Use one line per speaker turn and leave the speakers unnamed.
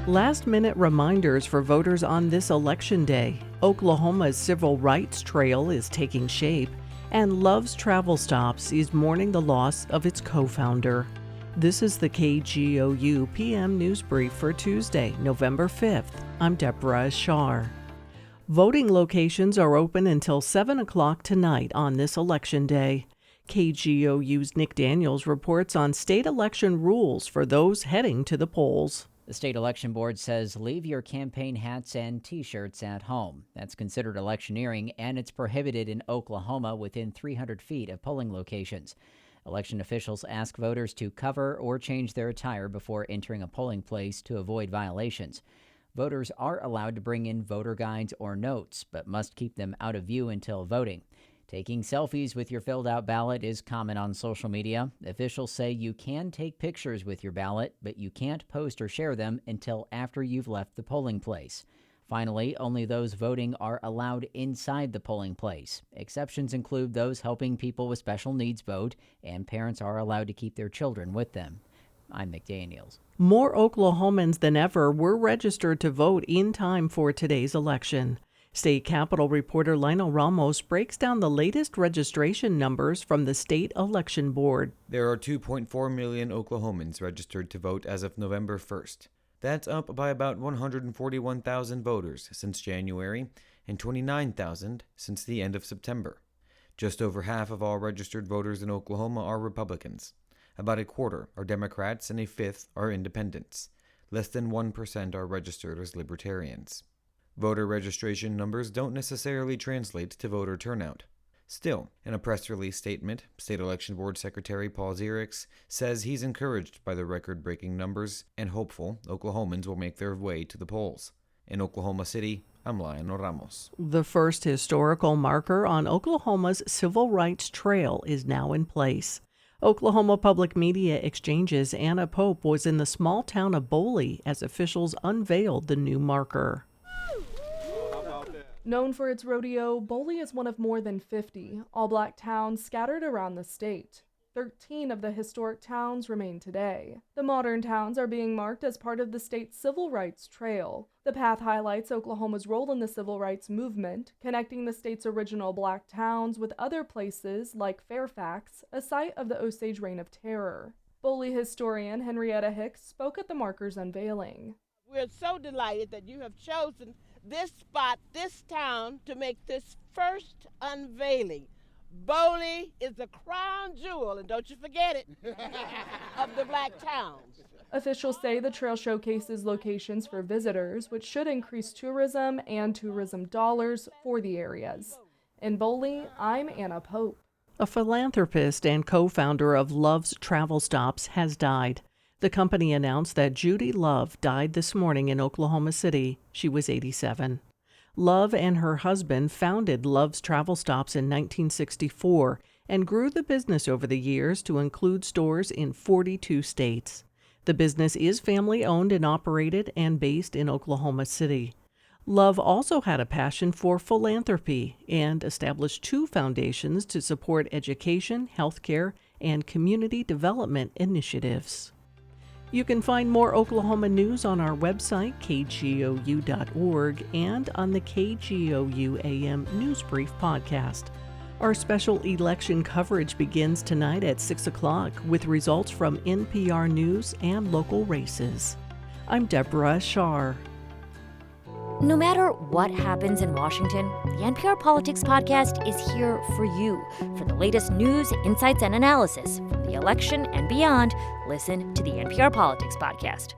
Last-minute reminders for voters on this election day. Oklahoma's Civil Rights Trail is taking shape, and Love's Travel Stops is mourning the loss of its co-founder. This is the KGOU PM News Brief for Tuesday, November 5th. I'm Deborah Ashar. Voting locations are open until 7 o'clock tonight on this election day. KGOU's Nick Daniels reports on state election rules for those heading to the polls.
The state election board says leave your campaign hats and T-shirts at home. That's considered electioneering, and it's prohibited in Oklahoma within 300 feet of polling locations. Election officials ask voters to cover or change their attire before entering a polling place to avoid violations. Voters are allowed to bring in voter guides or notes, but must keep them out of view until voting. Taking selfies with your filled-out ballot is common on social media. Officials say you can take pictures with your ballot, but you can't post or share them until after you've left the polling place. Finally, only those voting are allowed inside the polling place. Exceptions include those helping people with special needs vote, and parents are allowed to keep their children with them. I'm McDaniels.
More Oklahomans than ever were registered to vote in time for today's election. State Capitol reporter Lionel Ramos breaks down the latest registration numbers from the State Election Board.
There are 2.4 million Oklahomans registered to vote as of November 1st. That's up by about 141,000 voters since January and 29,000 since the end of September. Just over half of all registered voters in Oklahoma are Republicans. About a quarter are Democrats and a fifth are independents. Less than 1% are registered as Libertarians. Voter registration numbers don't necessarily translate to voter turnout. Still, in a press release statement, State Election Board Secretary Paul Zierix says he's encouraged by the record-breaking numbers and hopeful Oklahomans will make their way to the polls. In Oklahoma City, I'm Lionel Ramos.
The first historical marker on Oklahoma's Civil Rights Trail is now in place. Oklahoma Public Media Exchange's Anna Pope was in the small town of Boley as officials unveiled the new marker.
Known for its rodeo, Boley is one of more than 50 all-black towns scattered around the state. 13 of the historic towns remain today. The modern towns are being marked as part of the state's Civil Rights Trail. The path highlights Oklahoma's role in the civil rights movement, connecting the state's original black towns with other places like Fairfax, a site of the Osage Reign of Terror. Boley historian Henrietta Hicks spoke at the marker's unveiling.
We're so delighted that you have chosen this spot, this town, to make this first unveiling. Boley is the crown jewel, and don't you forget it, of the black towns.
Officials say the trail showcases locations for visitors, which should increase tourism and tourism dollars for the areas. In Boley, I'm Anna Pope.
A philanthropist and co-founder of Love's Travel Stops has died. The company announced that Judy Love died this morning in Oklahoma City. She was 87. Love and her husband founded Love's Travel Stops in 1964 and grew the business over the years to include stores in 42 states. The business is family-owned and operated and based in Oklahoma City. Love also had a passion for philanthropy and established 2 foundations to support education, healthcare, and community development initiatives. You can find more Oklahoma news on our website, kgou.org, and on the KGOU AM News Brief podcast. Our special election coverage begins tonight at 6 o'clock with results from NPR News and local races. I'm Deborah Ashar.
No matter what happens in Washington, the NPR Politics Podcast is here for you. For the latest news, insights, and analysis from the election and beyond, listen to the NPR Politics Podcast.